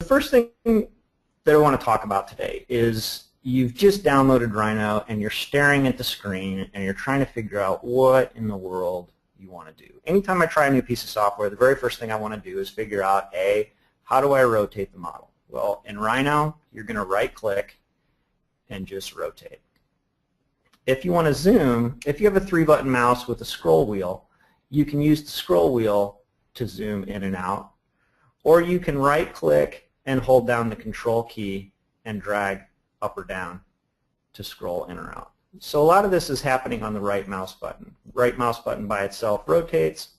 first thing that I want to talk about today is you've just downloaded Rhino and you're staring at the screen and you're trying to figure out what in the world you want to do. Anytime I try a new piece of software, the very first thing I want to do is figure out, A, how do I rotate the model? Well, in Rhino, you're going to right-click and just rotate. If you want to zoom, if you have a 3-button mouse with a scroll wheel, you can use the scroll wheel to zoom in and out, or you can right-click and hold down the Control key and drag up or down to scroll in or out. So a lot of this is happening on the right mouse button. Right mouse button by itself rotates.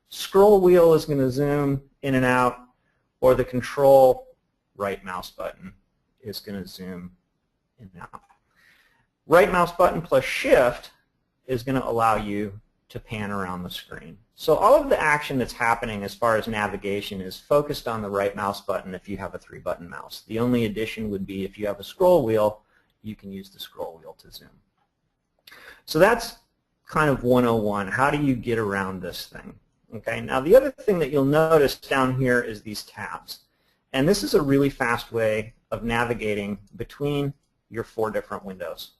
Scroll wheel is going to zoom in and out, or the Control right mouse button is going to zoom in and out. Right mouse button plus Shift is going to allow you to pan around the screen. So all of the action that's happening as far as navigation is focused on the right mouse button if you have a 3-button mouse. The only addition would be if you have a scroll wheel, you can use the scroll wheel to zoom. So that's kind of 101. How do you get around this thing? Okay. Now the other thing that you'll notice down here is these tabs. And this is a really fast way of navigating between your 4 different windows.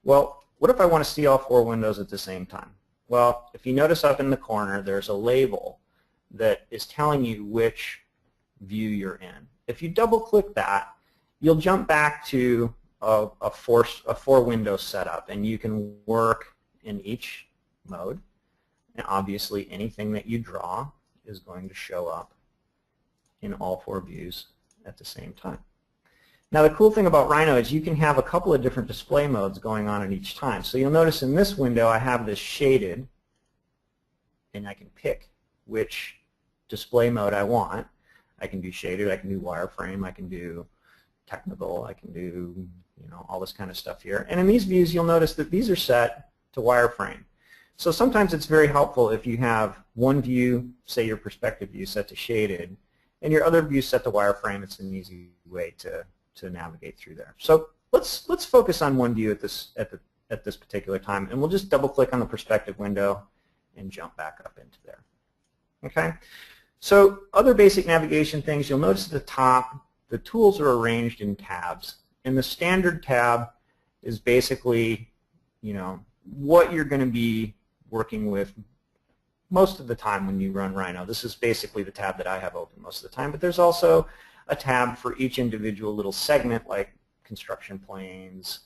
Well, what if I want to see all 4 windows at the same time? Well, if you notice up in the corner, there's a label that is telling you which view you're in. If you double-click that, you'll jump back to a 4-window setup, and you can work in each mode. And obviously, anything that you draw is going to show up in all 4 views at the same time. Now, the cool thing about Rhino is you can have a couple of different display modes going on at each time. So you'll notice in this window I have this shaded, and I can pick which display mode I want. I can do shaded, I can do wireframe, I can do technical, I can do all this kind of stuff here. And in these views, you'll notice that these are set to wireframe. So sometimes it's very helpful if you have one view, say your perspective view, set to shaded, and your other view set to wireframe. It's an easy way to navigate through there. So let's focus on one view at this particular time, and we'll just double-click on the perspective window and jump back up into there. Okay. So other basic navigation things, you'll notice at the top the tools are arranged in tabs, and the standard tab is basically what you're going to be working with most of the time when you run Rhino. This is basically the tab that I have open most of the time, but there's also a tab for each individual little segment, like construction planes,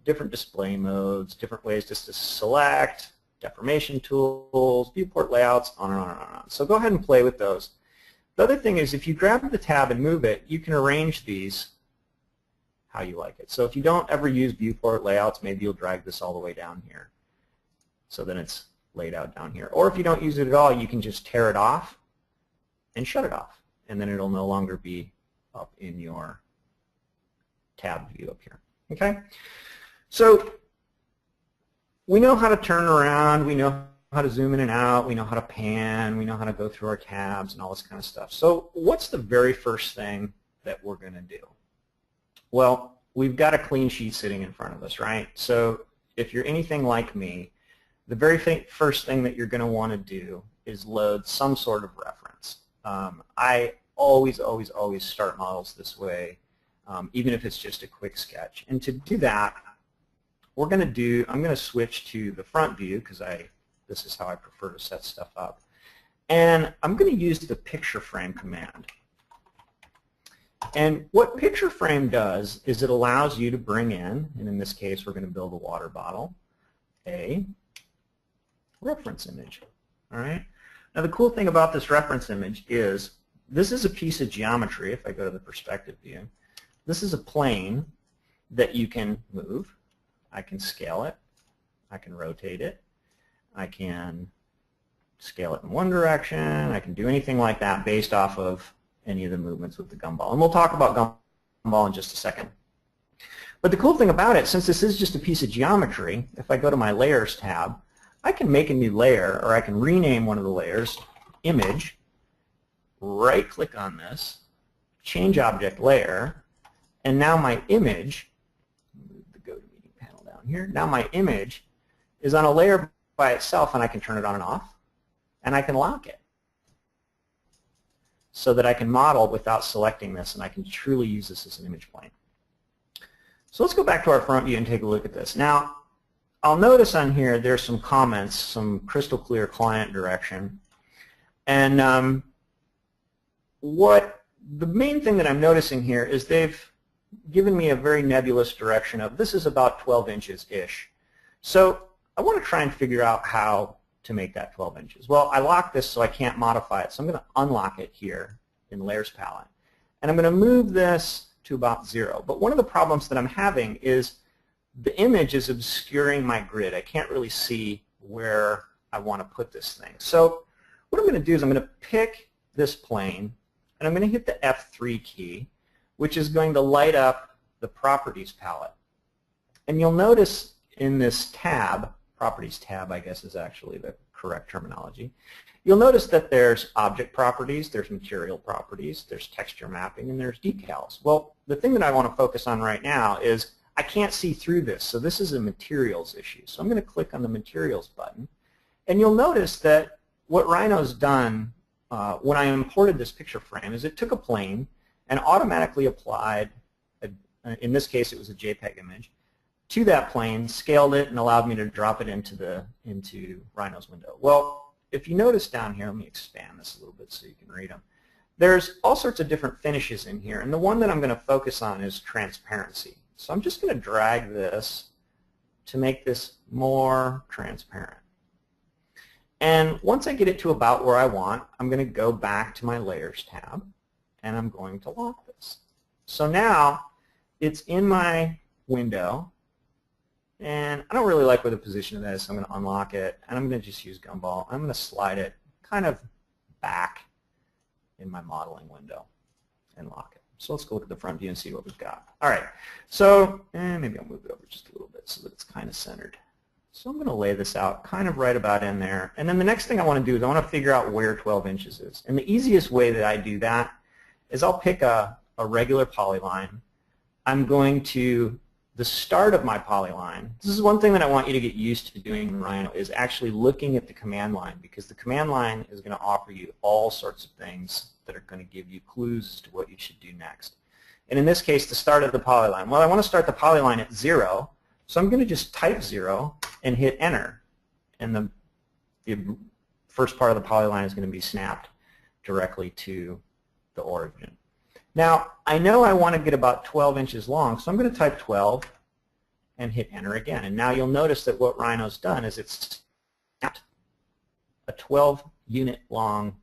different display modes, different ways just to select, deformation tools, viewport layouts, on and on and on. So go ahead and play with those. The other thing is if you grab the tab and move it, you can arrange these how you like it. So if you don't ever use viewport layouts, maybe you'll drag this all the way down here so then it's laid out down here. Or if you don't use it at all, you can just tear it off and shut it off, and then it'll no longer be up in your tab view up here. Okay? So we know how to turn around, we know how to zoom in and out, we know how to pan, we know how to go through our tabs and all this kind of stuff. So what's the very first thing that we're going to do? Well, we've got a clean sheet sitting in front of us, right? So if you're anything like me, the very first thing that you're going to want to do is load some sort of reference. I always start models this way, even if it's just a quick sketch. And to do that, I'm going to switch to the front view because this is how I prefer to set stuff up. And I'm going to use the picture frame command. And what picture frame does is it allows you to bring in, and in this case we're going to build a water bottle, a reference image. All right. Now the cool thing about this reference image is this is a piece of geometry. If I go to the perspective view, this is a plane that you can move. I can scale it. I can rotate it. I can scale it in one direction. I can do anything like that based off of any of the movements with the gumball. And we'll talk about gumball in just a second. But the cool thing about it, since this is just a piece of geometry, if I go to my Layers tab, I can make a new layer, or I can rename one of the layers, Image, right-click on this, change Object Layer, and now my image, move the GoToMeeting panel down here, now my image is on a layer by itself, and I can turn it on and off, and I can lock it. so that I can model without selecting this, and I can truly use this as an image plane. So let's go back to our front view and take a look at this. Now, I'll notice on here there's some comments, some crystal clear client direction. And what the main thing that I'm noticing here is they've given me a very nebulous direction of this is about 12 inches-ish. So I want to try and figure out how to make that 12 inches. Well, I locked this so I can't modify it, so I'm going to unlock it here in Layers Palette. And I'm going to move this to about 0. But one of the problems that I'm having is the image is obscuring my grid. I can't really see where I want to put this thing. So what I'm going to do is I'm going to pick this plane, and I'm going to hit the F3 key, which is going to light up the Properties palette. And you'll notice in this tab, Properties tab I guess is actually the correct terminology, you'll notice that there's object properties, there's material properties, there's texture mapping, and there's decals. Well, the thing that I want to focus on right now is I can't see through this, so this is a materials issue. So I'm going to click on the materials button, and you'll notice that what Rhino's done when I imported this picture frame is it took a plane and automatically applied, in this case it was a JPEG image, to that plane, scaled it, and allowed me to drop it into Rhino's window. Well, if you notice down here, let me expand this a little bit so you can read them. There's all sorts of different finishes in here, and the one that I'm going to focus on is transparency. So I'm just going to drag this to make this more transparent. And once I get it to about where I want, I'm going to go back to my Layers tab, and I'm going to lock this. So now it's in my window, and I don't really like where the position of that is, so I'm going to unlock it, and I'm going to just use Gumball. I'm going to slide it kind of back in my modeling window and lock it. So let's go to the front view and see what we've got. All right, so maybe I'll move it over just a little bit so that it's kind of centered. So I'm going to lay this out kind of right about in there. And then the next thing I want to do is I want to figure out where 12 inches is. And the easiest way that I do that is I'll pick a regular polyline. I'm going to, the start of my polyline, this is one thing that I want you to get used to doing in Rhino, is actually looking at the command line, because the command line is going to offer you all sorts of things that are going to give you clues as to what you should do next. And in this case, the start of the polyline. Well, I want to start the polyline at 0, so I'm going to just type 0 and hit Enter. And the first part of the polyline is going to be snapped directly to the origin. Now, I know I want to get about 12 inches long, so I'm going to type 12 and hit Enter again. And now you'll notice that what Rhino's done is it's snapped a 12-unit long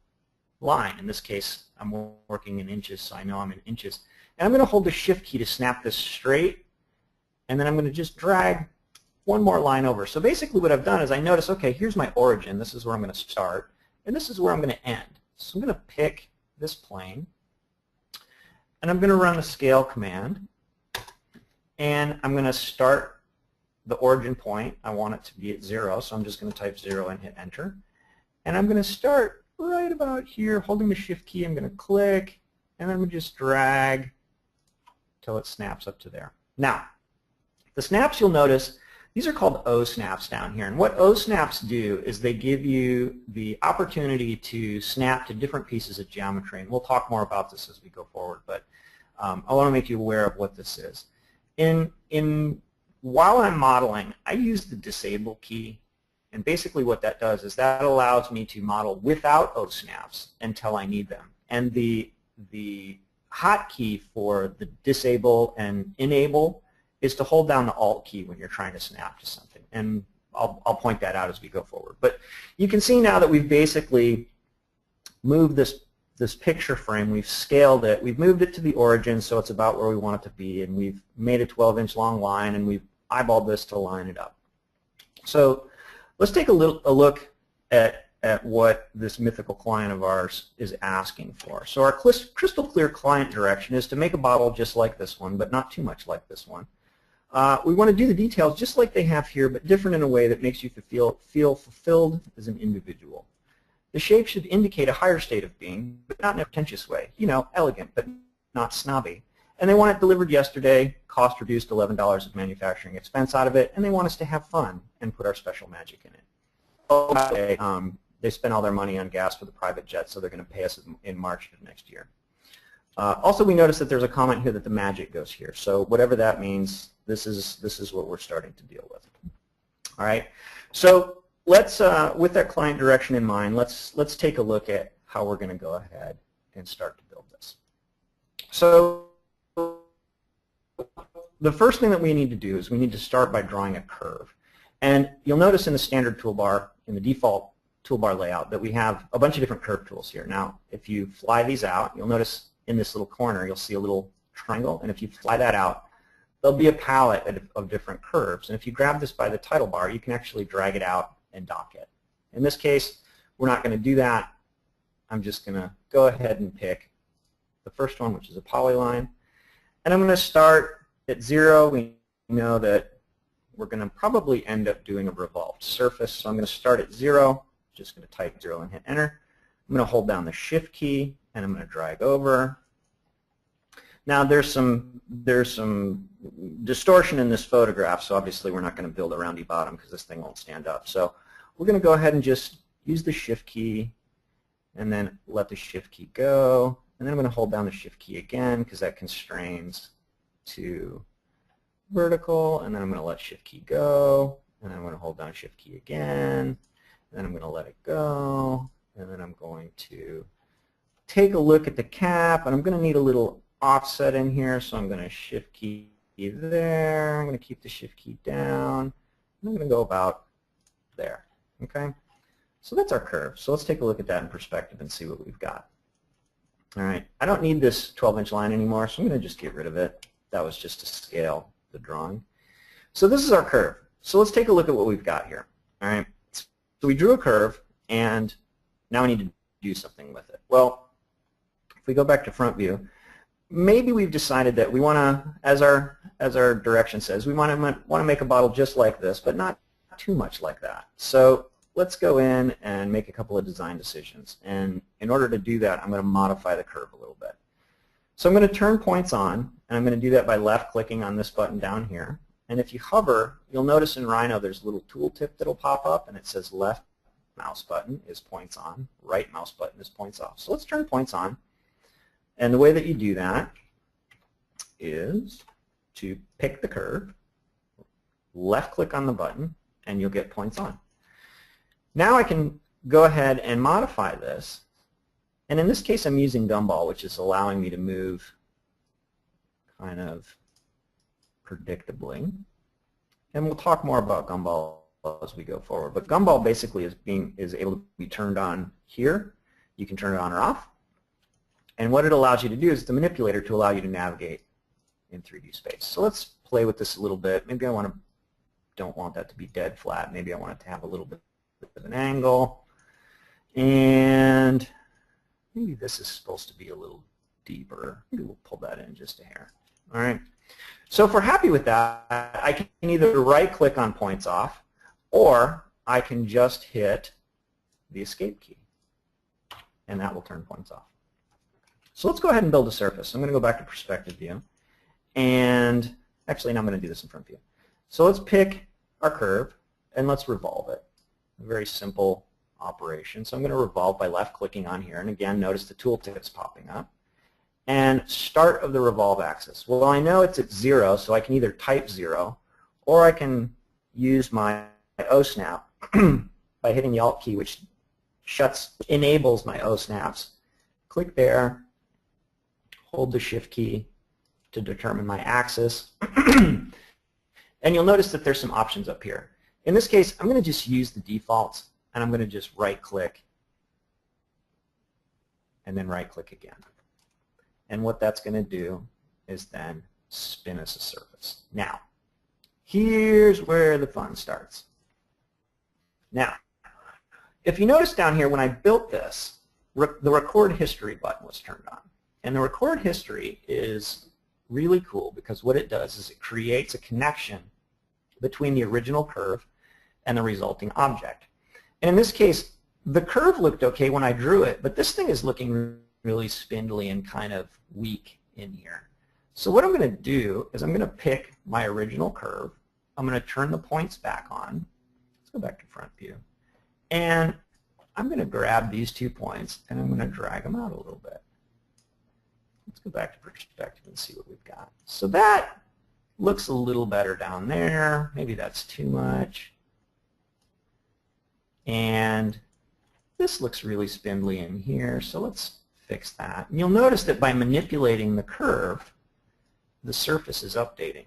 line. In this case, I'm working in inches, so I know I'm in inches. And I'm going to hold the Shift key to snap this straight, and then I'm going to just drag one more line over. So basically what I've done is I notice, okay, here's my origin. This is where I'm going to start, and this is where I'm going to end. So I'm going to pick this plane, and I'm going to run the scale command, and I'm going to start the origin point. I want it to be at 0, so I'm just going to type 0 and hit Enter. And I'm going to start right about here, holding the Shift key. I'm going to click, and I'm going to just drag till it snaps up to there. Now, the snaps, you'll notice, these are called O snaps down here. And what O snaps do is they give you the opportunity to snap to different pieces of geometry. And we'll talk more about this as we go forward, but I want to make you aware of what this is. While I'm modeling, I use the Disable key. And basically what that does is that allows me to model without O snaps until I need them. And the hotkey for the Disable and Enable is to hold down the Alt key when you're trying to snap to something. And I'll point that out as we go forward. But you can see now that we've basically moved this picture frame, we've scaled it, we've moved it to the origin so it's about where we want it to be, and we've made a 12-inch long line, and we've eyeballed this to line it up. So let's take a look at what this mythical client of ours is asking for. So our crystal clear client direction is to make a bottle just like this one, but not too much like this one. We want to do the details just like they have here, but different in a way that makes you feel fulfilled as an individual. The shape should indicate a higher state of being, but not in a pretentious way. You know, elegant, but not snobby. And they want it delivered yesterday, cost reduced $11 of manufacturing expense out of it, and they want us to have fun and put our special magic in it. Okay, they spent all their money on gas for the private jet, so they're going to pay us in March of next year. Also, we notice that there's a comment here that the magic goes here. So whatever that means, this is what we're starting to deal with. All right. So let's, with that client direction in mind, let's take a look at how we're going to go ahead and start to build this. So the first thing that we need to do is we need to start by drawing a curve. And you'll notice in the standard toolbar, in the default toolbar layout, that we have a bunch of different curve tools here. Now, if you fly these out, you'll notice in this little corner, you'll see a little triangle. And if you fly that out, there'll be a palette of different curves. And if you grab this by the title bar, you can actually drag it out and dock it. In this case, we're not going to do that. I'm just going to go ahead and pick the first one, which is a polyline. And I'm going to start at 0. We know that we're going to probably end up doing a revolved surface. So I'm going to start at 0. Just going to type 0 and hit enter. I'm going to hold down the shift key and I'm going to drag over. Now there's some distortion in this photograph, so obviously we're not going to build a roundy bottom because this thing won't stand up. So we're going to go ahead and just use the shift key and then let the shift key go. And then I'm going to hold down the shift key again because that constrains to vertical. And then I'm going to let shift key go. And then I'm going to hold down shift key again. And then I'm going to let it go. And then I'm going to take a look at the cap. And I'm going to need a little offset in here. So I'm going to shift key there. I'm going to keep the shift key down. And I'm going to go about there. Okay? So that's our curve. So let's take a look at that in perspective and see what we've got. All right. I don't need this 12-inch line anymore, so I'm going to just get rid of it. That was just to scale the drawing. So this is our curve. So let's take a look at what we've got here. All right. So we drew a curve, and now we need to do something with it. Well, if we go back to front view, maybe we've decided that we want to, as our direction says, we want to make a bottle just like this, but not too much like that. So let's go in and make a couple of design decisions. And in order to do that, I'm going to modify the curve a little bit. So I'm going to turn points on, and I'm going to do that by left-clicking on this button down here. And if you hover, you'll notice in Rhino there's a little tooltip that'll pop up, and it says left mouse button is points on, right mouse button is points off. So let's turn points on. And the way that you do that is to pick the curve, left-click on the button, and you'll get points on. Now I can go ahead and modify this, and in this case I'm using gumball, which is allowing me to move kind of predictably. And we'll talk more about gumball as we go forward. But gumball basically is able to be turned on here. You can turn it on or off. And what it allows you to do is the manipulator to allow you to navigate in 3D space. So let's play with this a little bit. Maybe I don't want that to be dead flat. Maybe I want it to have a little bit of an angle. And maybe this is supposed to be a little deeper. Maybe we'll pull that in just a hair. All right. So if we're happy with that, I can either right-click on points off, or I can just hit the escape key, and that will turn points off. So let's go ahead and build a surface. I'm going to go back to perspective view, and actually now I'm going to do this in front view. So let's pick our curve, and let's revolve it. A very simple operation. So I'm going to revolve by left-clicking on here, and again, notice the tooltips popping up. And start of the revolve axis. Well, I know it's at 0, so I can either type 0, or I can use my O snap by hitting the Alt key, which enables my O snaps. Click there, hold the Shift key to determine my axis, and you'll notice that there's some options up here. In this case, I'm going to just use the defaults, and I'm going to just right-click, and then right-click again. And what that's going to do is then spin us a surface. Now, here's where the fun starts. Now, if you notice down here, when I built this, the record history button was turned on. And the record history is really cool because what it does is it creates a connection between the original curve and the resulting object. And in this case, the curve looked okay when I drew it, but this thing is looking really spindly and kind of weak in here. So what I'm going to do is I'm going to pick my original curve. I'm going to turn the points back on. Let's go back to front view. And I'm going to grab these 2 points and I'm going to drag them out a little bit. Let's go back to perspective and see what we've got. So that looks a little better down there. Maybe that's too much. And this looks really spindly in here, so let's fix that. And you'll notice that by manipulating the curve, the surface is updating.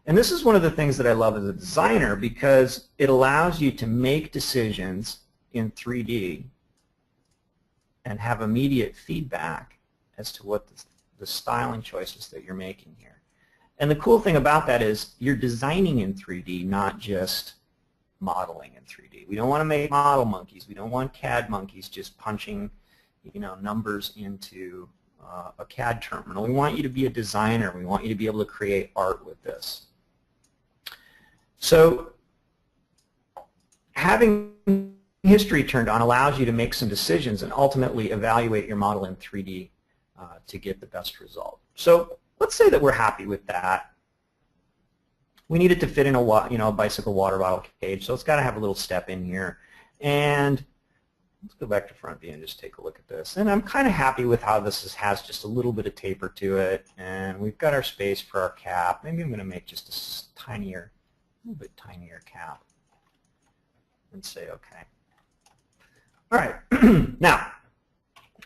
And this is one of the things that I love as a designer because it allows you to make decisions in 3D and have immediate feedback as to what the styling choices that you're making here. And the cool thing about that is you're designing in 3D, not just modeling in 3D. We don't want to make model monkeys. We don't want CAD monkeys just punching, numbers into a CAD terminal. We want you to be a designer. We want you to be able to create art with this. So having history turned on allows you to make some decisions and ultimately evaluate your model in 3D to get the best result. So let's say that we're happy with that. We need it to fit in a bicycle water bottle cage, so it's got to have a little step in here. And let's go back to front view and just take a look at this. And I'm kind of happy with how this has just a little bit of taper to it. And we've got our space for our cap. Maybe I'm going to make just a little bit tinier cap and say OK. All right. Now,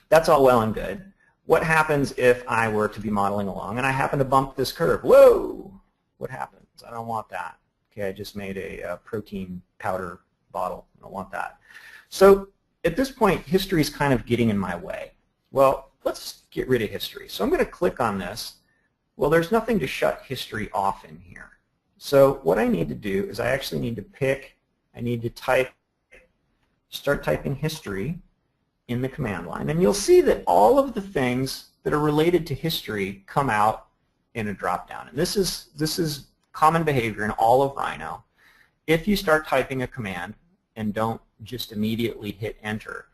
that's all well and good. What happens if I were to be modeling along and I happen to bump this curve? Whoa! What happens? I don't want that. Okay, I just made a protein powder bottle. I don't want that. So at this point, history is kind of getting in my way. Well, let's get rid of history. So I'm going to click on this. Well, there's nothing to shut history off in here. So what I need to do is I actually need to start typing history in the command line. And you'll see that all of the things that are related to history come out in a drop-down. And this is common behavior in all of Rhino. If you start typing a command and don't just immediately hit enter,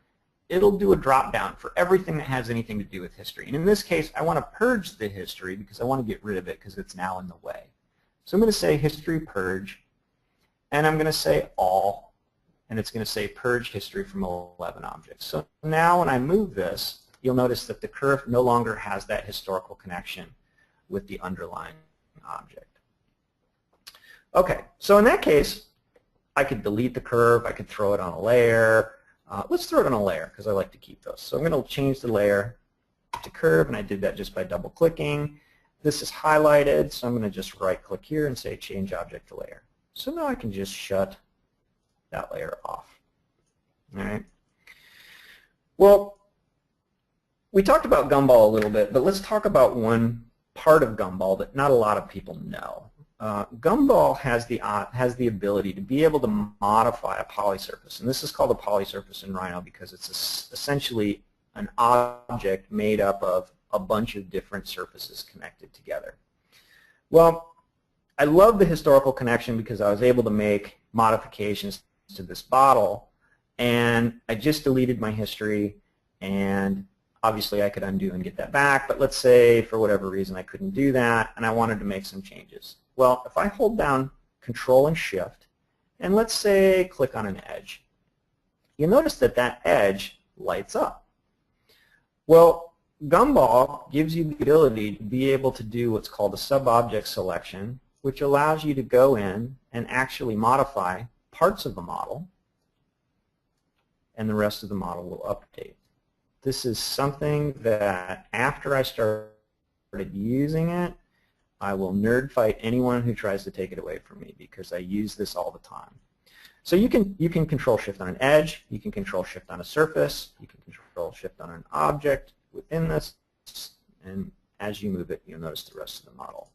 it'll do a drop-down for everything that has anything to do with history. And in this case, I want to purge the history because I want to get rid of it because it's now in the way. So I'm going to say history purge, and I'm going to say all, and it's going to say purge history from 11 objects. So now when I move this, you'll notice that the curve no longer has that historical connection with the underlying object. Okay, so in that case, I could delete the curve, I could throw it on a layer. Let's throw it on a layer because I like to keep those. So I'm going to change the layer to curve, and I did that just by double-clicking. This is highlighted, so I'm going to just right-click here and say change object to layer. So now I can just shut that layer off. All right. Well, we talked about Gumball a little bit, but let's talk about one part of Gumball that not a lot of people know. Gumball has the ability to be able to modify a polysurface, and this is called a polysurface in Rhino because it's essentially an object made up of a bunch of different surfaces connected together. Well, I love the historical connection because I was able to make modifications to this bottle, and I just deleted my history, and obviously I could undo and get that back, but let's say for whatever reason I couldn't do that and I wanted to make some changes. Well, if I hold down Control and Shift, and let's say click on an edge, you'll notice that that edge lights up. Well, Gumball gives you the ability to be able to do what's called a sub-object selection, which allows you to go in and actually modify parts of the model, and the rest of the model will update. This is something that after I started using it, I will nerd fight anyone who tries to take it away from me because I use this all the time. So you can Control Shift on an edge, you can Control Shift on a surface, you can Control Shift on an object within this, and as you move it, you'll notice the rest of the model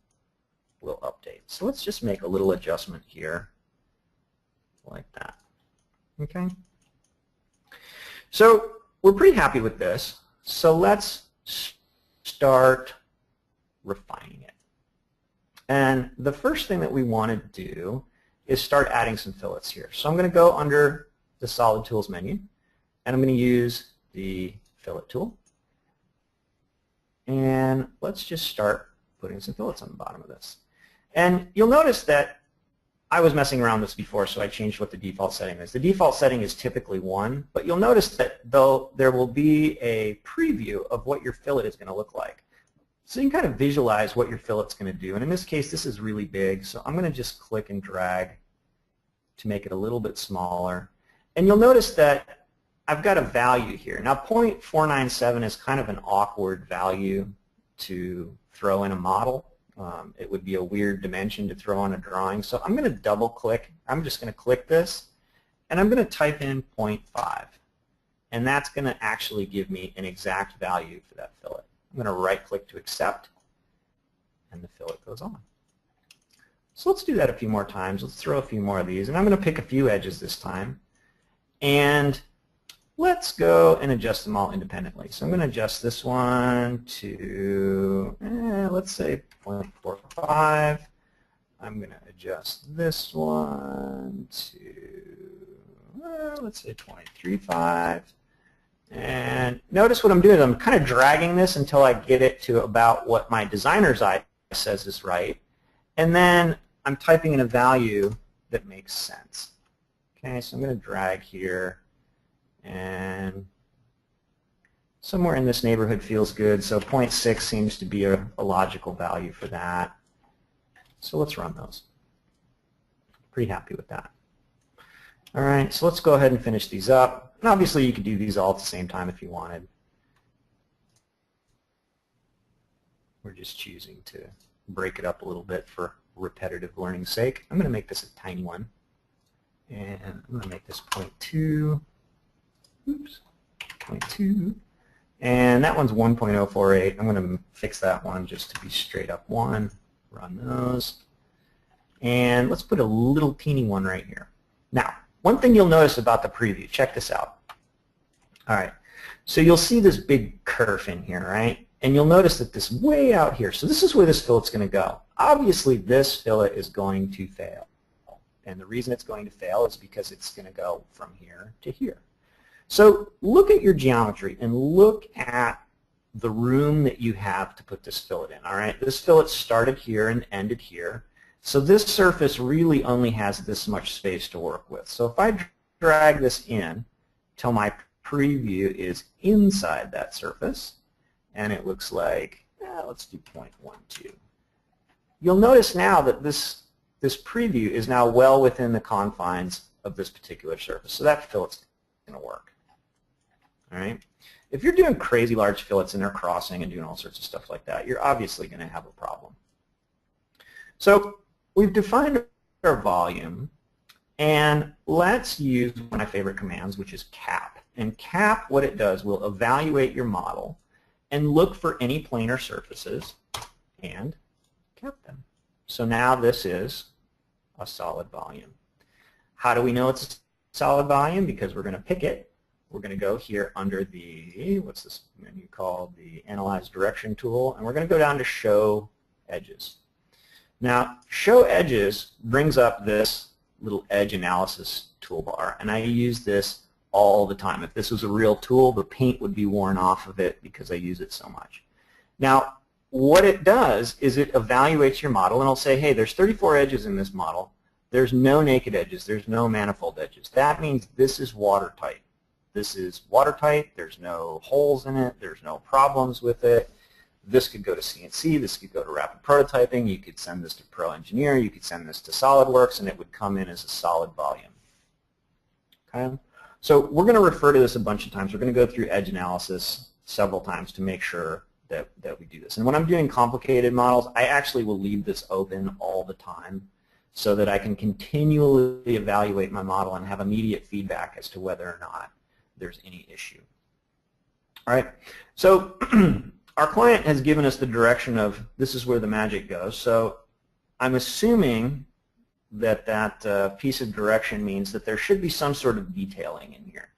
will update. So let's just make a little adjustment here like that. Okay? So we're pretty happy with this, so let's start refining it. And the first thing that we want to do is start adding some fillets here. So I'm going to go under the Solid Tools menu, and I'm going to use the Fillet tool. And let's just start putting some fillets on the bottom of this. And you'll notice that I was messing around with this before, so I changed what the default setting is. The default setting is typically 1, but you'll notice that there will be a preview of what your fillet is going to look like. So you can kind of visualize what your fillet's going to do. And in this case, this is really big, so I'm going to just click and drag to make it a little bit smaller. And you'll notice that I've got a value here. Now 0.497 is kind of an awkward value to throw in a model. It would be a weird dimension to throw on a drawing. So I'm going to double click. I'm just going to click this, and I'm going to type in 0.5. And that's going to actually give me an exact value for that fillet. I'm going to right click to accept, and the fillet goes on. So let's do that a few more times. Let's throw a few more of these, and I'm going to pick a few edges this time. And let's go and adjust them all independently. So I'm going to adjust this one to, let's say 0.45. I'm going to adjust this one to, let's say 0.35. And notice what I'm doing. I'm kind of dragging this until I get it to about what my designer's eye says is right. And then I'm typing in a value that makes sense. Okay, so I'm going to drag here, and somewhere in this neighborhood feels good. So 0.6 seems to be a logical value for that. So let's run those. Pretty happy with that. All right, so let's go ahead and finish these up. And obviously, you could do these all at the same time if you wanted. We're just choosing to break it up a little bit for repetitive learning's sake. I'm going to make this a tiny one. And I'm going to make this 0.2. Oops, 0.2. And that one's 1.048. I'm going to fix that one just to be straight up 1. Run those. And let's put a little teeny one right here. Now, one thing you'll notice about the preview, check this out. All right, so you'll see this big kerf in here, right? And you'll notice that this way out here, so this is where this fillet's going to go. Obviously, this fillet is going to fail. And the reason it's going to fail is because it's going to go from here to here. So look at your geometry and look at the room that you have to put this fillet in, all right? This fillet started here and ended here. So this surface really only has this much space to work with. So if I drag this in till my preview is inside that surface, and it looks like, let's do 0.12. You'll notice now that this preview is now well within the confines of this particular surface. So that fillet's going to work. All right. If you're doing crazy large fillets and they're crossing and doing all sorts of stuff like that, you're obviously going to have a problem. So we've defined our volume, and let's use one of my favorite commands, which is cap. And cap, what it does, will evaluate your model and look for any planar surfaces and cap them. So now this is a solid volume. How do we know it's a solid volume? Because we're going to pick it. We're going to go here under the, what's this menu called, the Analyze Direction tool, and we're going to go down to Show Edges. Now, Show Edges brings up this little edge analysis toolbar, and I use this all the time. If this was a real tool, the paint would be worn off of it because I use it so much. Now, what it does is it evaluates your model, and it'll say, hey, there's 34 edges in this model. There's no naked edges. There's no manifold edges. That means this is watertight. This is watertight. There's no holes in it. There's no problems with it. This could go to CNC. This could go to rapid prototyping. You could send this to Pro Engineer. You could send this to SolidWorks, and it would come in as a solid volume. Okay? So we're going to refer to this a bunch of times. We're going to go through edge analysis several times to make sure that we do this. And when I'm doing complicated models, I actually will leave this open all the time so that I can continually evaluate my model and have immediate feedback as to whether or not there's any issue. All right, so our client has given us the direction of this is where the magic goes. So I'm assuming that that piece of direction means that there should be some sort of detailing in here.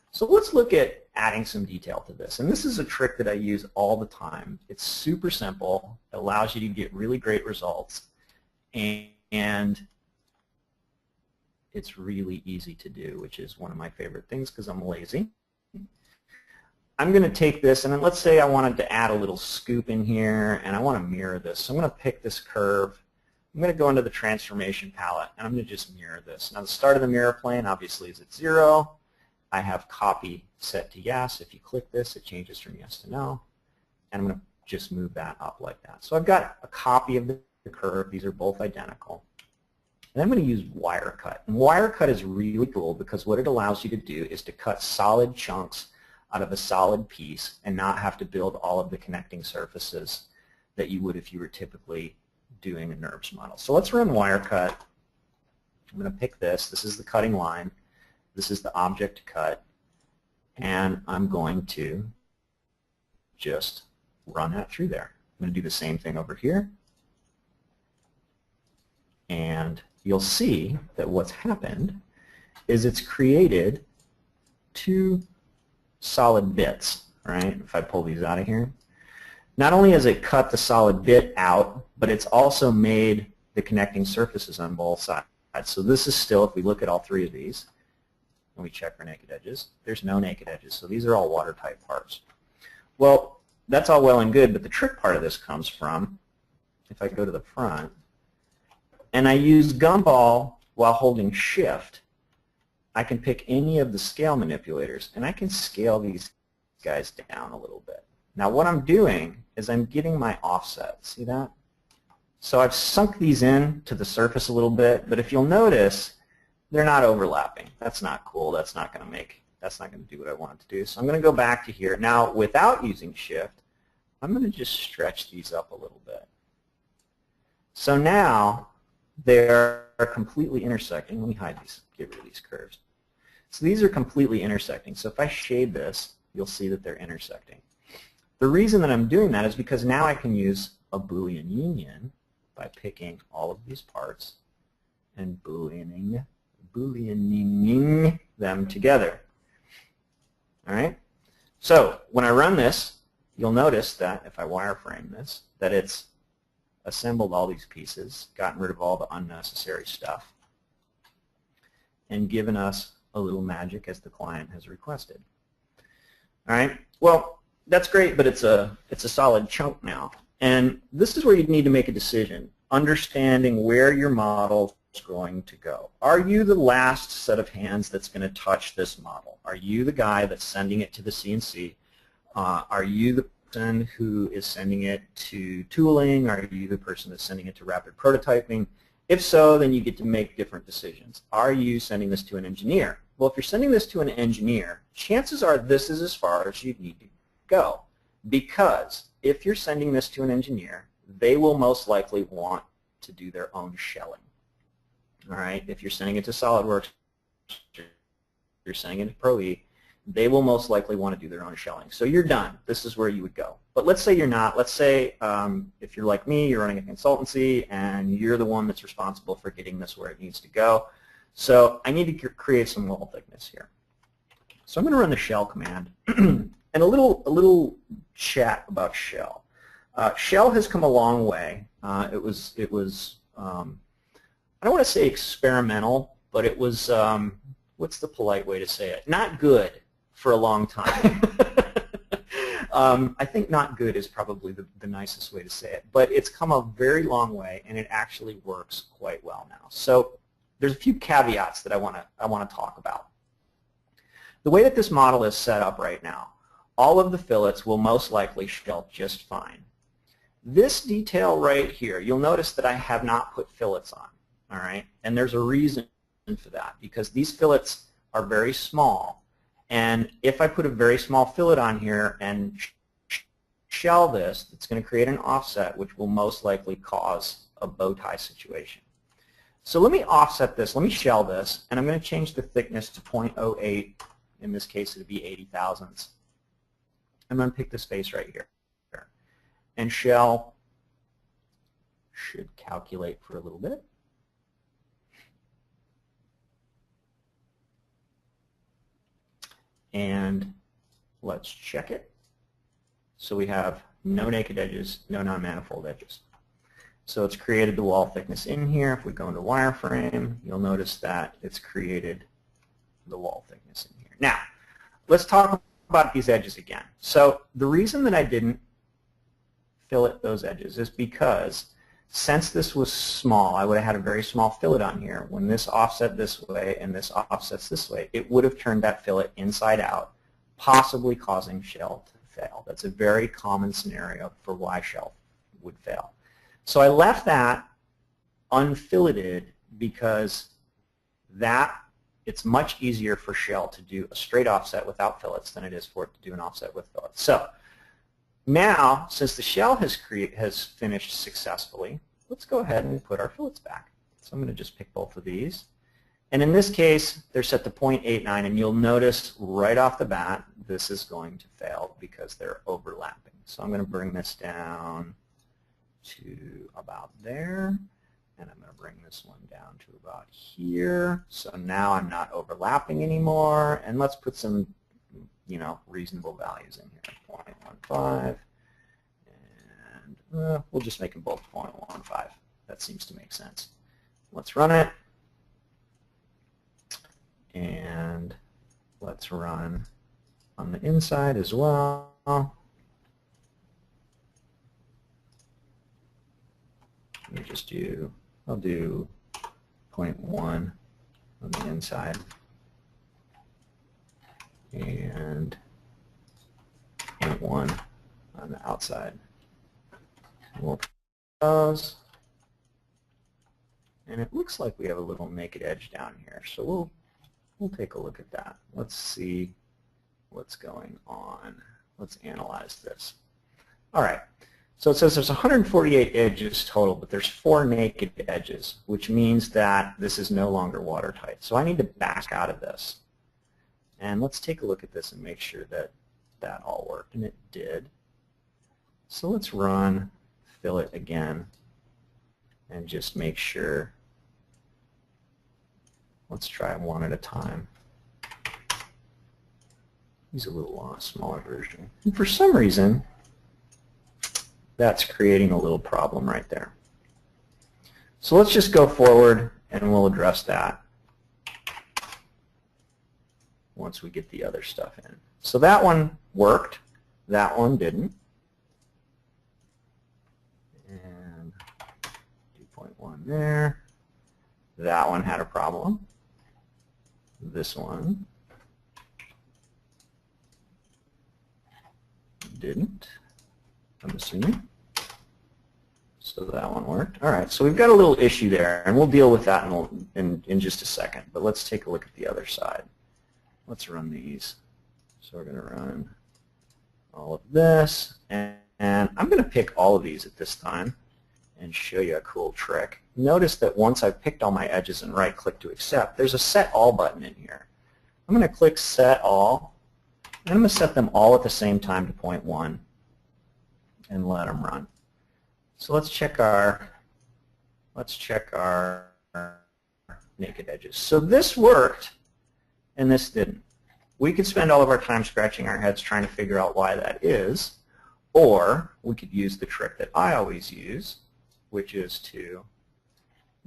So let's look at adding some detail to this. And this is a trick that I use all the time. It's super simple. It allows you to get really great results. And it's really easy to do, which is one of my favorite things because I'm lazy. I'm going to take this, and then let's say I wanted to add a little scoop in here, and I want to mirror this. So I'm going to pick this curve. I'm going to go into the transformation palette, and I'm going to just mirror this. Now the start of the mirror plane obviously is at 0. I have copy set to yes. If you click this, it changes from yes to no. And I'm going to just move that up like that. So I've got a copy of the curve. These are both identical. And I'm going to use wire cut. And wire cut is really cool because what it allows you to do is to cut solid chunks out of a solid piece and not have to build all of the connecting surfaces that you would if you were typically doing a NURBS model. So let's run wire cut. I'm going to pick this. This is the cutting line. This is the object to cut. And I'm going to just run that through there. I'm going to do the same thing over here. And you'll see that what's happened is it's created 2 solid bits, right? If I pull these out of here. Not only has it cut the solid bit out, but it's also made the connecting surfaces on both sides. So this is still, if we look at all 3 of these, and we check for naked edges, there's no naked edges. So these are all watertight parts. Well, that's all well and good, but the trick part of this comes from, if I go to the front, and I use gumball while holding shift, I can pick any of the scale manipulators, and I can scale these guys down a little bit. Now what I'm doing is I'm getting my offset. See that? So I've sunk these in to the surface a little bit, but if you'll notice, they're not overlapping. That's not cool. That's not going to do what I want it to do. So I'm going to go back to here. Now without using shift, I'm going to just stretch these up a little bit. So now they're completely intersecting. Let me hide these, get rid of these curves. So these are completely intersecting. So if I shade this, you'll see that they're intersecting. The reason that I'm doing that is because now I can use a Boolean union by picking all of these parts and Booleaning them together. All right? So when I run this, you'll notice that if I wireframe this, that it's assembled all these pieces, gotten rid of all the unnecessary stuff, and given us a little magic as the client has requested. All right? Well, that's great, but it's a solid chunk now. And this is where you need to make a decision, understanding where your model is going to go. Are you the last set of hands that's going to touch this model? Are you the guy that's sending it to the CNC? Are you the person who is sending it to tooling? Are you the person that's sending it to rapid prototyping? If so, then you get to make different decisions. Are you sending this to an engineer? Well, if you're sending this to an engineer, chances are this is as far as you need to go, because if you're sending this to an engineer, they will most likely want to do their own shelling. All right, if you're sending it to SolidWorks, you're sending it to Pro-E, they will most likely want to do their own shelling. So you're done. This is where you would go. But let's say you're not. Let's say if you're like me, you're running a consultancy, and you're the one that's responsible for getting this where it needs to go. So I need to create some wall thickness here. So I'm going to run the shell command. And a little chat about shell. Shell has come a long way. It was I don't want to say experimental, but it was what's the polite way to say it? Not good for a long time. I think not good is probably the nicest way to say it, but it's come a very long way, and it actually works quite well now. So there's a few caveats that I want to talk about. The way that this model is set up right now, all of the fillets will most likely shell just fine. This detail right here, you'll notice that I have not put fillets on, all right? And there's a reason for that, because these fillets are very small, and if I put a very small fillet on here and shell this, it's going to create an offset, which will most likely cause a bow tie situation. So let me offset this, let me shell this, and I'm going to change the thickness to 0.08. In this case, it would be 80 thousandths. I'm going to pick this face right here. And shell should calculate for a little bit. And let's check it. So we have no naked edges, no non-manifold edges. So it's created the wall thickness in here. If we go into wireframe, you'll notice that it's created the wall thickness in here. Now, let's talk about these edges again. So the reason that I didn't fillet those edges is because Since this was small, I would have had a very small fillet on here. When this offset this way and this offsets this way, it would have turned that fillet inside out, possibly causing shell to fail. That's a very common scenario for why shell would fail. So I left that unfilleted because it's much easier for shell to do a straight offset without fillets than it is for it to do an offset with fillets. So now, since the shell has finished successfully, let's go ahead and put our fillets back. So I'm going to just pick both of these. And in this case, they're set to 0.89, and you'll notice right off the bat, this is going to fail because they're overlapping. So I'm going to bring this down to about there, and I'm going to bring this one down to about here. So now I'm not overlapping anymore, and let's put some reasonable values in here, 0.15, and we'll just make them both 0.15. That seems to make sense. Let's run it, and let's run on the inside as well. Let me just I'll do 0.1 on the inside and 0.1 on the outside. We'll put those, and it looks like we have a little naked edge down here, so we'll take a look at that. Let's see what's going on. Let's analyze this. All right. So it says there's 148 edges total, but there's 4 naked edges, which means that this is no longer watertight. So I need to back out of this. And let's take a look at this and make sure that that all worked, and it did. So let's run fillet again and just make sure. Let's try one at a time. Use a little smaller version. And for some reason, that's creating a little problem right there. So let's just go forward and we'll address that once we get the other stuff in. So that one worked, that one didn't. And 2.1 there. That one had a problem. This one didn't, I'm assuming. So that one worked. All right, so we've got a little issue there, and we'll deal with that in just a second. But let's take a look at the other side. Let's run these. So we're going to run all of this, and I'm going to pick all of these at this time and show you a cool trick. Notice that once I've picked all my edges and right-click to accept, there's a Set All button in here. I'm going to click Set All, and I'm going to set them all at the same time to 0.1 and let them run. So let's check our naked edges. So this worked, and this didn't. We could spend all of our time scratching our heads trying to figure out why that is, or we could use the trick that I always use, which is to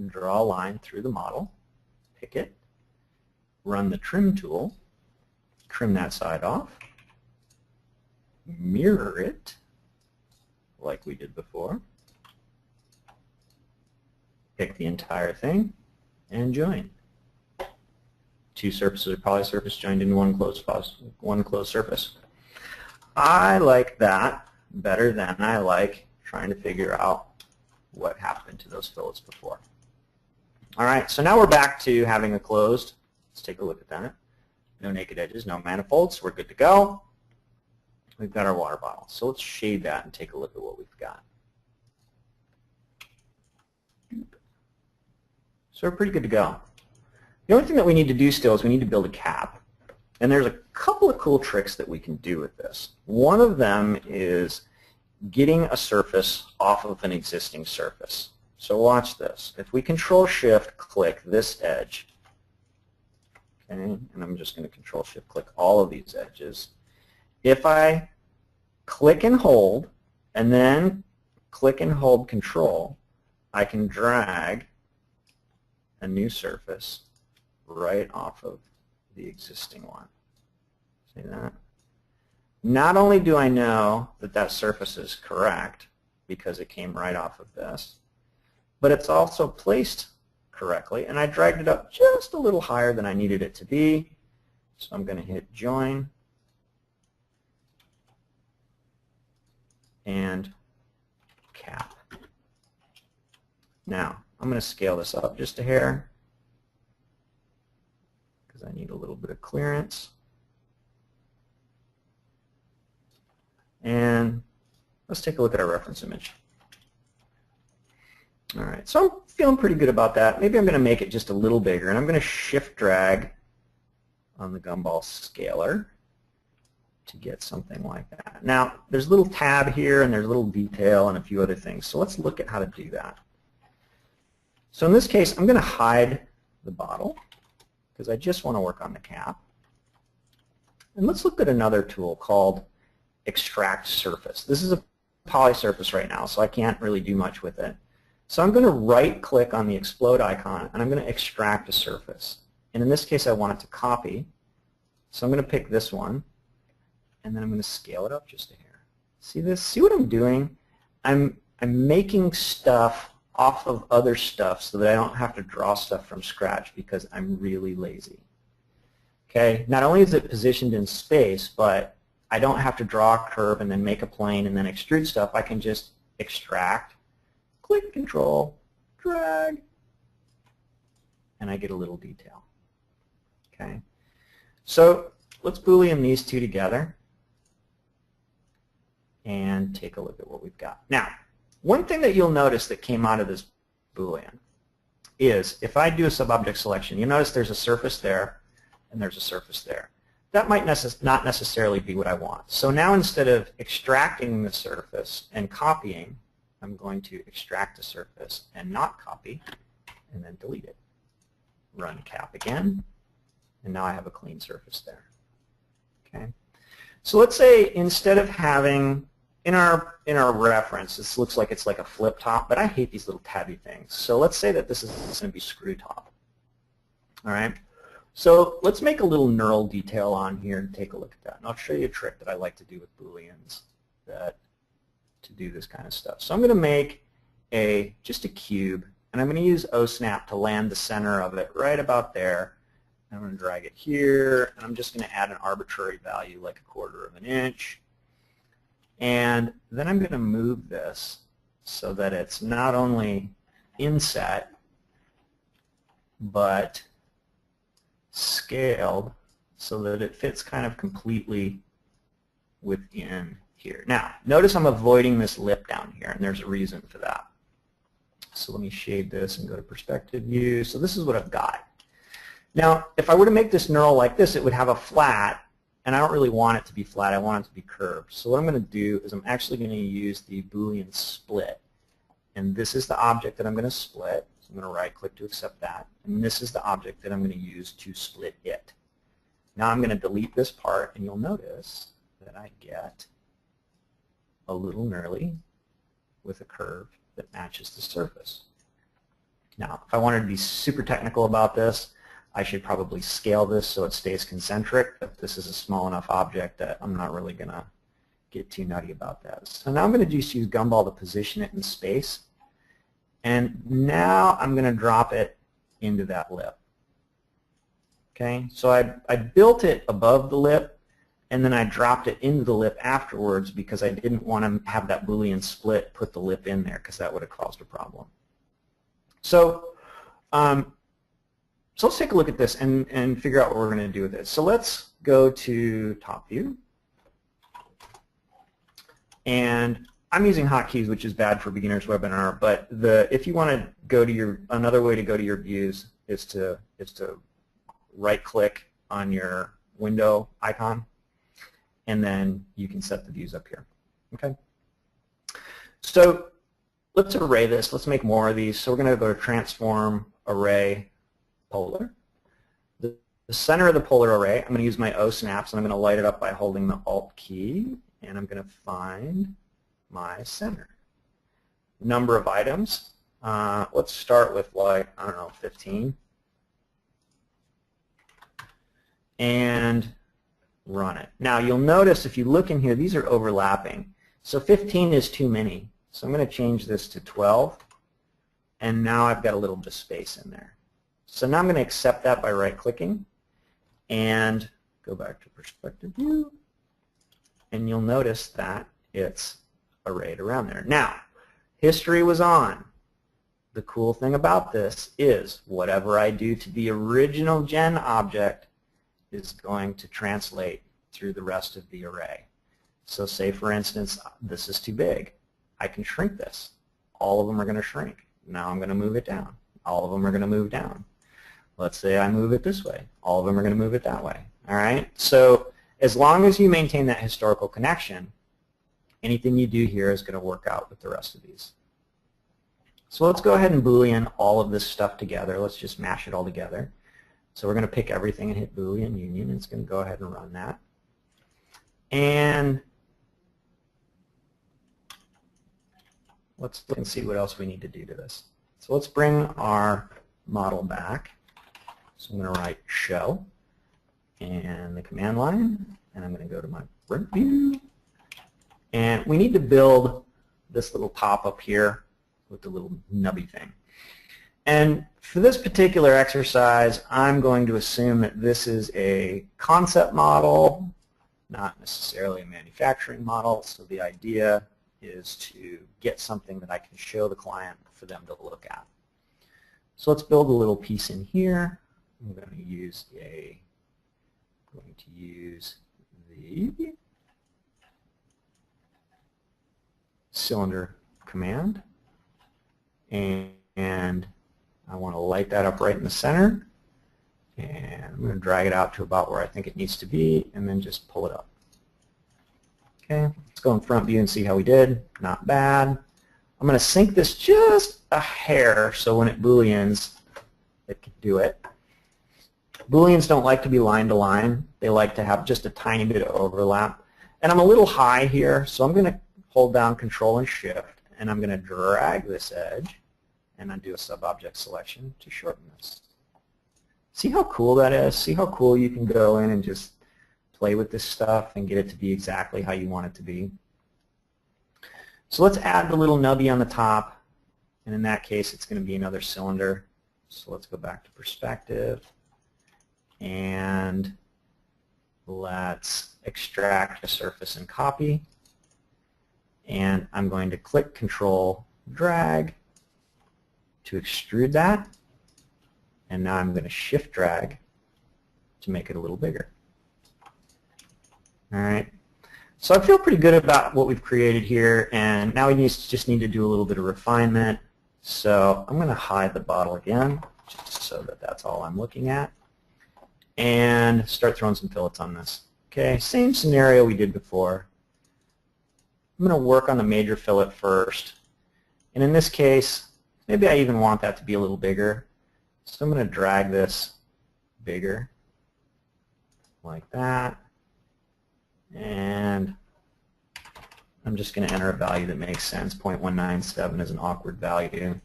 draw a line through the model, pick it, run the trim tool, trim that side off, mirror it like we did before, pick the entire thing, and join. 2 surfaces are polysurface joined into one closed surface. I like that better than I like trying to figure out what happened to those fillets before. All right, so now we're back to having a closed. Let's take a look at that. No naked edges, no manifolds. We're good to go. We've got our water bottle. So let's shade that and take a look at what we've got. So we're pretty good to go. The only thing that we need to do still is we need to build a cap. And there's a couple of cool tricks that we can do with this. One of them is getting a surface off of an existing surface. So watch this. If we Control-Shift click this edge, okay, and I'm just going to Control-Shift click all of these edges. If I click and hold, and then click and hold Control, I can drag a new surface right off of the existing one. See that? Not only do I know that that surface is correct because it came right off of this, but it's also placed correctly, and I dragged it up just a little higher than I needed it to be. So I'm going to hit join and cap. Now, I'm going to scale this up just a hair because I need a little bit of clearance. And let's take a look at our reference image. All right, so I'm feeling pretty good about that. Maybe I'm going to make it just a little bigger, and I'm going to shift drag on the gumball scaler to get something like that. Now, there's a little tab here, and there's a little detail and a few other things. So let's look at how to do that. So in this case, I'm going to hide the bottle because I just want to work on the cap. And let's look at another tool called Extract Surface. This is a poly surface right now, so I can't really do much with it. So I'm going to right-click on the explode icon, and I'm going to extract a surface. And in this case, I want it to copy. So I'm going to pick this one, and then I'm going to scale it up just a hair. See this? See what I'm doing? I'm making stuff off of other stuff so that I don't have to draw stuff from scratch because I'm really lazy. Okay? Not only is it positioned in space, but I don't have to draw a curve and then make a plane and then extrude stuff. I can just extract, click Control, drag, and I get a little detail. Okay? So let's Boolean these two together and take a look at what we've got. Now, one thing that you'll notice that came out of this Boolean is if I do a subobject selection, you'll notice there's a surface there and there's a surface there. That might not necessarily be what I want. So now instead of extracting the surface and copying, I'm going to extract the surface and not copy and then delete it. Run cap again, and now I have a clean surface there. Okay. So let's say instead of having in our reference, this looks like it's like a flip top, but I hate these little tabby things. So let's say that this is going to be screw top. All right. So let's make a little knurl detail on here and take a look at that. And I'll show you a trick that I like to do with Booleans to do this kind of stuff. So I'm going to make just a cube, and I'm going to use OSnap to land the center of it right about there. I'm going to drag it here, and I'm just going to add an arbitrary value like 1/4 of an inch. And then I'm going to move this so that it's not only inset, but scaled so that it fits kind of completely within here. Now, notice I'm avoiding this lip down here, and there's a reason for that. So let me shade this and go to perspective view. So this is what I've got. Now, if I were to make this knurl like this, it would have a flat, and I don't really want it to be flat. I want it to be curved. So what I'm going to do is I'm actually going to use the Boolean split. And this is the object that I'm going to split. So I'm going to right-click to accept that. And this is the object that I'm going to use to split it. Now I'm going to delete this part, and you'll notice that I get a little knurly with a curve that matches the surface. Now, if I wanted to be super technical about this, I should probably scale this so it stays concentric, but this is a small enough object that I'm not really going to get too nutty about that. So now I'm going to just use Gumball to position it in space, and now I'm going to drop it into that lip. Okay, so I built it above the lip, and then I dropped it into the lip afterwards because I didn't want to have that Boolean split put the lip in there because that would have caused a problem. So let's take a look at this and figure out what we're going to do with it. So let's go to top view. And I'm using hotkeys, which is bad for beginners webinar, but if you want to go to another way to go to your views is to right click on your window icon, and then you can set the views up here. Okay. So let's array this. Let's make more of these. So we're going to go to transform array polar. The center of the polar array, I'm going to use my O snaps, and I'm going to light it up by holding the Alt key, and I'm going to find my center. Number of items, let's start with like, I don't know, 15. And run it. Now you'll notice if you look in here, these are overlapping. So 15 is too many. So I'm going to change this to 12. and now I've got a little bit of space in there. So now I'm going to accept that by right-clicking and go back to perspective view, and you'll notice that it's arrayed around there. Now, history was on. The cool thing about this is whatever I do to the original gen object is going to translate through the rest of the array. So say, for instance, this is too big. I can shrink this. All of them are going to shrink. Now I'm going to move it down. All of them are going to move down. Let's say I move it this way. All of them are going to move it that way. All right? So as long as you maintain that historical connection, anything you do here is going to work out with the rest of these. So let's go ahead and Boolean all of this stuff together. Let's just mash it all together. So we're going to pick everything and hit Boolean union. It's going to go ahead and run that. And let's look and see what else we need to do to this. So let's bring our model back. So I'm going to write show and the command line, and I'm going to go to my print view. And we need to build this little pop-up here with the little nubby thing. And for this particular exercise, I'm going to assume that this is a concept model, not necessarily a manufacturing model. So the idea is to get something that I can show the client for them to look at. So let's build a little piece in here. I'm going to use the cylinder command, and I want to light that up right in the center, and I'm going to drag it out to about where I think it needs to be, and then just pull it up. Okay, let's go in front view and see how we did. Not bad. I'm going to sync this just a hair so when it Booleans, it can do it. Booleans don't like to be line to line. They like to have just a tiny bit of overlap. And I'm a little high here, so I'm going to hold down Control and Shift, and I'm going to drag this edge, and undo a sub-object selection to shorten this. See how cool that is? See how cool you can go in and just play with this stuff and get it to be exactly how you want it to be. So let's add the little nubby on the top, and in that case it's going to be another cylinder. So let's go back to perspective, and let's extract a surface and copy, and I'm going to click Control drag to extrude that, and now I'm going to shift drag to make it a little bigger. All right, so I feel pretty good about what we've created here, and now we just need to do a little bit of refinement. So I'm going to hide the bottle again, just so that that's all I'm looking at, and start throwing some fillets on this. Okay, same scenario we did before. I'm going to work on the major fillet first, and in this case, maybe I even want that to be a little bigger. So I'm going to drag this bigger, like that, and I'm just going to enter a value that makes sense. 0.197 is an awkward value.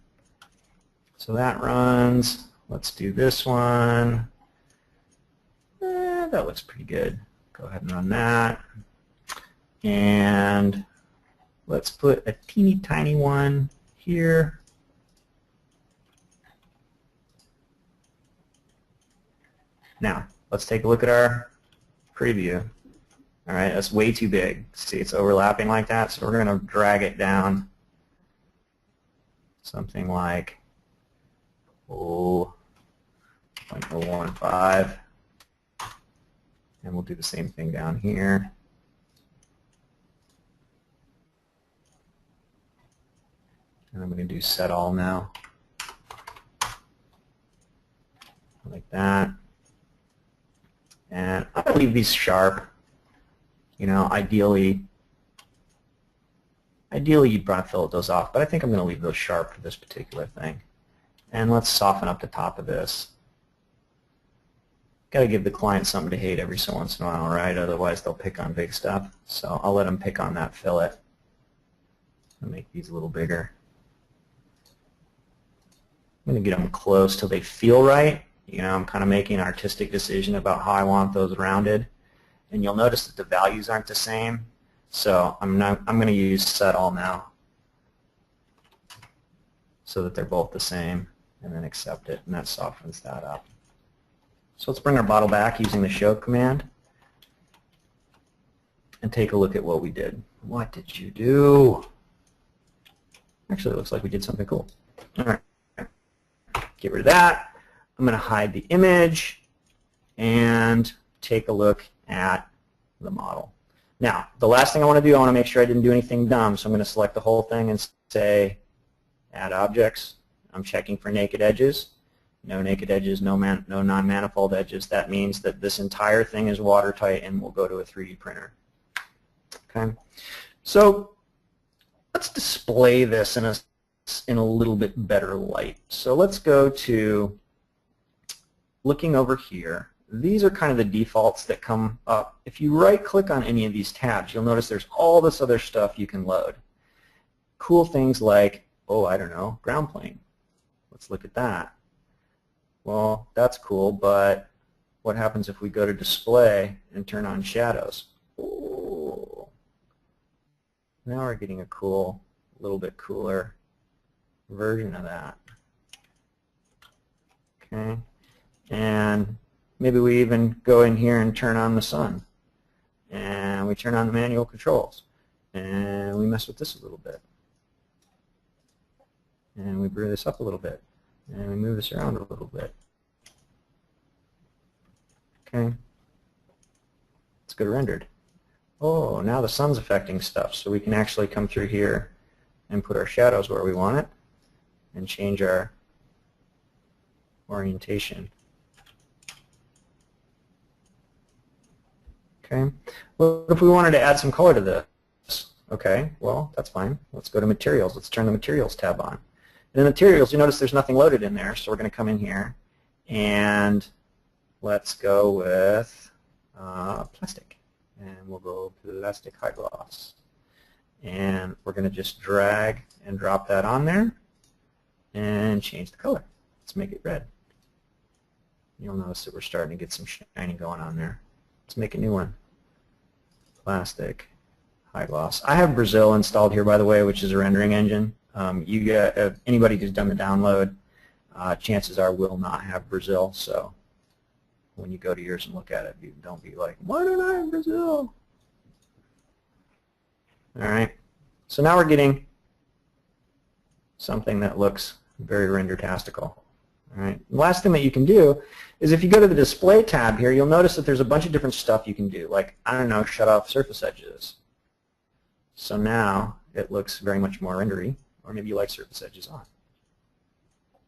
So that runs. Let's do this one. That looks pretty good. Go ahead and run that. And let's put a teeny tiny one here. Now, let's take a look at our preview. All right, that's way too big. See, it's overlapping like that, so we're going to drag it down something like 0.015, and we'll do the same thing down here. And I'm going to do set all now, like that. And I'll leave these sharp. You know, ideally you'd probably fillet those off, but I think I'm going to leave those sharp for this particular thing. And let's soften up the top of this. Got to give the client something to hate every so once in a while, right? Otherwise they'll pick on big stuff. So I'll let them pick on that fillet. I'll make these a little bigger. I'm going to get them close till they feel right. You know, I'm kind of making an artistic decision about how I want those rounded. And you'll notice that the values aren't the same. So I'm going to use set all now. so that they're both the same, and then accept it, and that softens that up. So let's bring our bottle back using the show command and take a look at what we did. What did you do? Actually, it looks like we did something cool. All right, get rid of that. I'm going to hide the image and take a look at the model. Now, the last thing I want to do, I want to make sure I didn't do anything dumb, so I'm going to select the whole thing and say Add Objects. I'm checking for naked edges. No naked edges, no non-manifold edges. That means that this entire thing is watertight and will go to a 3D printer. Okay, so let's display this in a little bit better light. So let's go to looking over here. These are kind of the defaults that come up. If you right-click on any of these tabs, you'll notice there's all this other stuff you can load. Cool things like, oh, I don't know, ground plane. Let's look at that. Well, that's cool, but what happens if we go to display and turn on shadows? Ooh. Now we're getting a cool, a little bit cooler version of that. Okay, and maybe we even go in here and turn on the sun, and we turn on the manual controls, and we mess with this a little bit, and we brew this up a little bit, and we move this around a little bit. Okay, let's go to rendered. Oh, now the sun's affecting stuff, so we can actually come through here and put our shadows where we want it and change our orientation. Okay, well, if we wanted to add some color to this, okay, well, that's fine. Let's go to Materials. Let's turn the Materials tab on. And in Materials, you notice there's nothing loaded in there, so we're going to come in here and let's go with plastic. And we'll go plastic high gloss. And we're going to just drag and drop that on there and change the color. Let's make it red. You'll notice that we're starting to get some shiny going on there. Let's make a new one. Plastic high gloss. I have Brazil installed here, by the way, which is a rendering engine. Anybody who's done the download, chances are will not have Brazil. So when you go to yours and look at it, you don't be like, why don't I have Brazil? All right. So now we're getting something that looks very render-tastical. All right. The last thing that you can do is if you go to the Display tab here, you'll notice that there's a bunch of different stuff you can do, like, I don't know, shut off surface edges. So now it looks very much more rendery, or maybe you like surface edges on,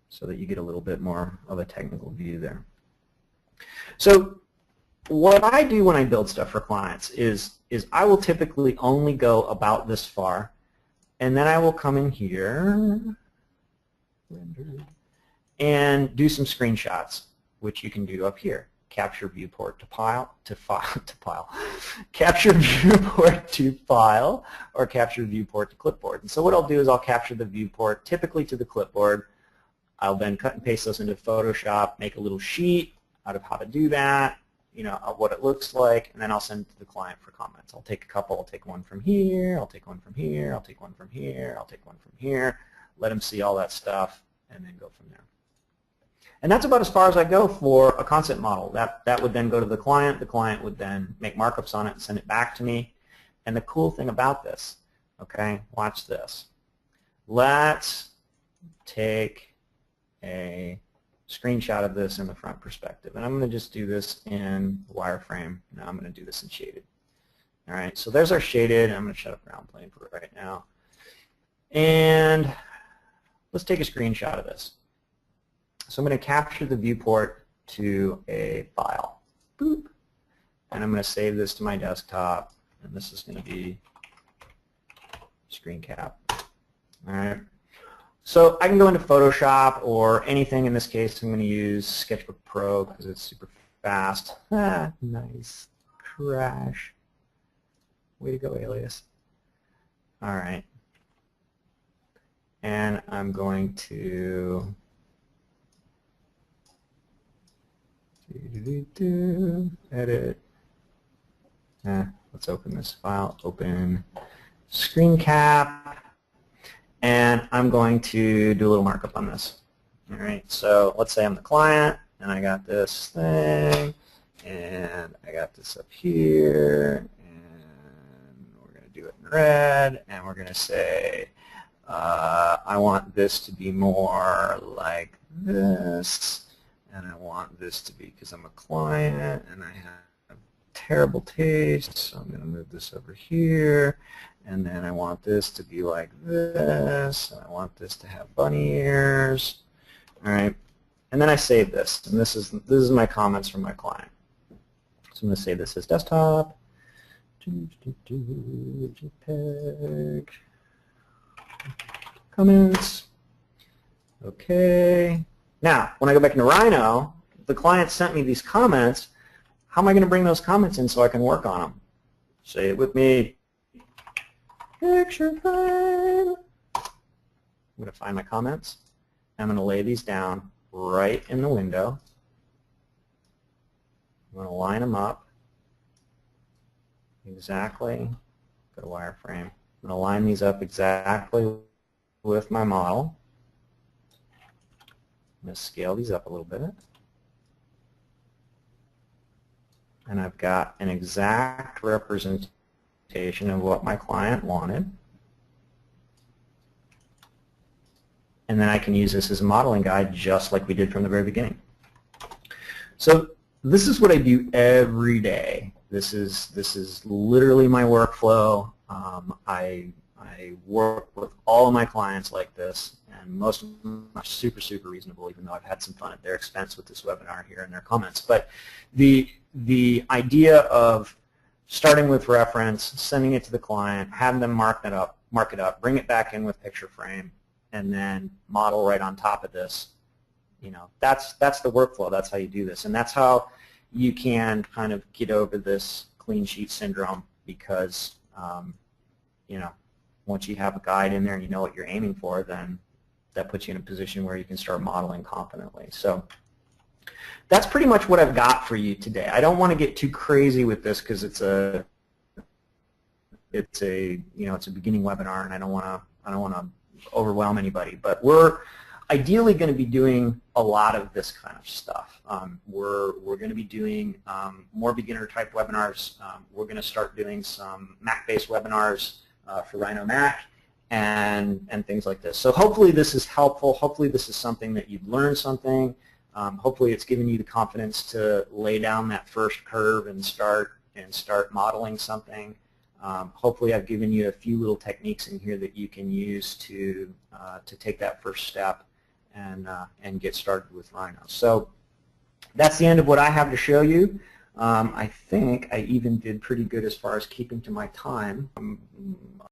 so that you get a little bit more of a technical view there. So what I do when I build stuff for clients is I will typically only go about this far, and then I will come in here and do some screenshots, which you can do up here. Capture viewport to file, capture viewport to file, or capture viewport to clipboard. And so what I'll do is I'll capture the viewport typically to the clipboard. I'll then cut and paste those into Photoshop, make a little sheet out of how to do that, you know, what it looks like, and then I'll send it to the client for comments. I'll take a couple, I'll take one from here, I'll take one from here, I'll take one from here, I'll take one from here, let them see all that stuff, and then go from there. And that's about as far as I go for a concept model. That would then go to the client would then make markups on it and send it back to me. And the cool thing about this, okay, watch this. Let's take a screenshot of this in the front perspective. And I'm going to just do this in wireframe. Now I'm going to do this in shaded. All right, so there's our shaded. I'm going to shut up ground plane for right now. And let's take a screenshot of this. So I'm going to capture the viewport to a file. Boop. And I'm going to save this to my desktop. And this is going to be screen cap. All right. So I can go into Photoshop or anything. In this case, I'm going to use Sketchbook Pro because it's super fast. Ah, nice. Crash. Way to go, Alias. All right. And I'm going to edit. Let's open this file. Open screen cap. and I'm going to do a little markup on this. All right, so let's say I'm the client, and I got this thing, and I got this up here, and we're going to do it in red, and we're going to say, I want this to be more like this, and I want this to be, because I'm a client, and I have terrible taste, so I'm going to move this over here, and then I want this to be like this, and I want this to have bunny ears. All right, and then I save this, and this is my comments from my client. So I'm going to save this as desktop. JPEG. Comments. Okay. Now, when I go back into Rhino, the client sent me these comments. How am I going to bring those comments in so I can work on them? Say it with me. Picture frame. I'm going to find my comments. I'm going to lay these down right in the window. I'm going to line them up exactly. Go to wireframe. I'm going to line these up exactly with my model. I'm going to scale these up a little bit. And I've got an exact representation of what my client wanted. And then I can use this as a modeling guide just like we did from the very beginning. So this is what I do every day. This is literally my workflow. I work with all of my clients like this, and most of them are super, super reasonable, even though I've had some fun at their expense with this webinar here in their comments. But the idea of starting with reference, sending it to the client, having them mark it up, bring it back in with picture frame, and then model right on top of this. You know, that's the workflow. That's how you do this, and that's how you can kind of get over this clean sheet syndrome, because you know, once you have a guide in there and you know what you're aiming for, then that puts you in a position where you can start modeling confidently. So that's pretty much what I've got for you today. I don't want to get too crazy with this because it's a beginning webinar, and I don't want to overwhelm anybody. But we're ideally going to be doing a lot of this kind of stuff. We're going to be doing more beginner type webinars. We're going to start doing some Mac-based webinars for Rhino Mac and things like this. So hopefully this is helpful. Hopefully this is something that you've learned something. Hopefully it's given you the confidence to lay down that first curve and start modeling something. Hopefully I've given you a few little techniques in here that you can use to take that first step and get started with Rhino. So that's the end of what I have to show you. I think I even did pretty good as far as keeping to my time.